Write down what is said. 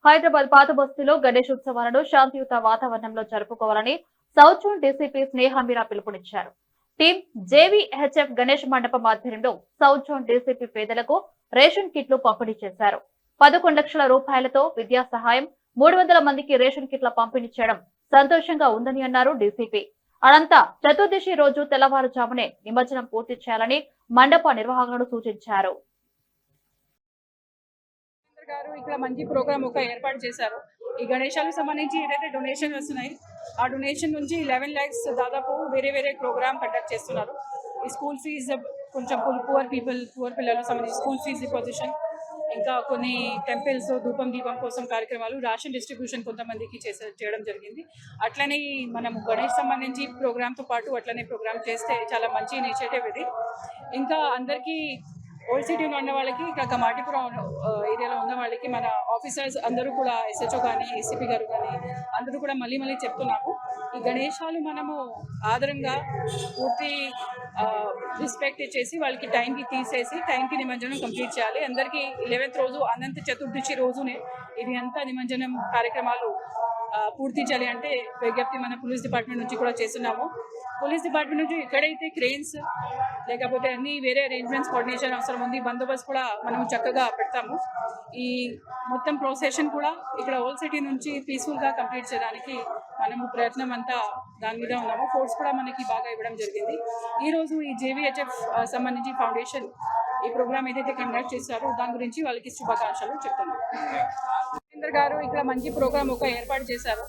హైదరాబాద్ పాత బస్తీలో గణేష్ ఉత్సవాలను శాంతియుత వాతావరణంలో జరుపుకోవాలని సౌత్ జోన్ డీసీపీ స్నేహ మీరా పిలుపునిచ్చారు. టీం జేవీహెచ్ఎఫ్ గణేష్ మండపం ఆధ్వర్యంలో సౌత్ జోన్ డీసీపీ పేదలకు రేషన్ కిట్లు పంపిణీ చేశారు. 11 లక్షల రూపాయలతో విద్యా సహాయం, 300 మందికి రేషన్ కిట్ల పంపిణీ చేయడం సంతోషంగా ఉందని అన్నారు డీసీపీ. అనంత చతుర్దశి రోజు తెల్లవారుజామునే నిమజ్జనం పూర్తి చేయాలని మండప నిర్వాహకులను సూచించారు. గారు ఇక్కడ మంచి ప్రోగ్రామ్ ఒక ఏర్పాటు చేశారు. ఈ గణేశాలకు సంబంధించి ఏదైతే డొనేషన్ వస్తున్నాయి ఆ డొనేషన్ నుంచి 11 lakhs దాదాపు వేరే ప్రోగ్రామ్ కండక్ట్ చేస్తున్నారు. ఈ స్కూల్ ఫీజు కొంచెం పువర్ పిల్లలకు సంబంధించి స్కూల్ ఫీజు డిపాజిషన్, ఇంకా కొన్ని టెంపుల్స్ దీపం కోసం కార్యక్రమాలు, రేషన్ డిస్ట్రిబ్యూషన్ కొంతమందికి చేయడం జరిగింది. అట్లనే మనము గణేష్ సంబంధించి ప్రోగ్రామ్తో పాటు అట్లనే ప్రోగ్రామ్ చేస్తే చాలా మంచి ఇనిషియేటివ్ ఇది. ఇంకా అందరికీ ఓల్డ్ సిటీలో ఉన్న వాళ్ళకి, ఇక్కడ కమాటిపురం ఏరియాలో ఉన్న వాళ్ళకి మన ఆఫీసర్స్ అందరూ కూడా ఎస్హెచ్ఓ కానీ ఏసీపీ గారు కానీ అందరూ కూడా మళ్ళీ చెప్తున్నాము, ఈ గణేశాలు మనము ఆదరంగా పూర్తి రెస్పెక్ట్ ఇచ్చేసి వాళ్ళకి టైంకి తీసేసి టైంకి నిమజ్జనం కంప్లీట్ చేయాలి. అందరికీ 11th రోజు అనంత చతుర్దశి రోజునే ఇది అంతా నిమజ్జనం కార్యక్రమాలు పూర్తి చేయాలి అంటే విజ్ఞప్తి మన పోలీస్ డిపార్ట్మెంట్ నుంచి కూడా చేస్తున్నాము. పోలీస్ డిపార్ట్మెంట్ నుంచి ఎక్కడైతే క్రెయిన్స్ లేకపోతే అన్ని వేరే అరేంజ్మెంట్స్ కోఆర్డినేషన్ అవసరం ఉంది, బందోబస్తు కూడా మనం చక్కగా పెడతాము. ఈ మొత్తం ప్రొసెషన్ కూడా ఇక్కడ ఓల్డ్ సిటీ నుంచి పీస్ఫుల్గా కంప్లీట్ చేయడానికి మనము ప్రయత్నం అంతా దాని మీద ఉన్నాము. ఫోర్స్ కూడా మనకి బాగా ఇవ్వడం జరిగింది. ఈరోజు ఈ జేవీహెచ్ఎఫ్ సంబంధించి ఫౌండేషన్ ఈ ప్రోగ్రామ్ ఏదైతే కండక్ట్ చేశారో దాని గురించి వాళ్ళకి శుభాకాంక్షలు చెప్తున్నాను. గారు ఇక్కడ మంచి ప్రోగ్రామ్ ఒక ఏర్పాటు చేశారు.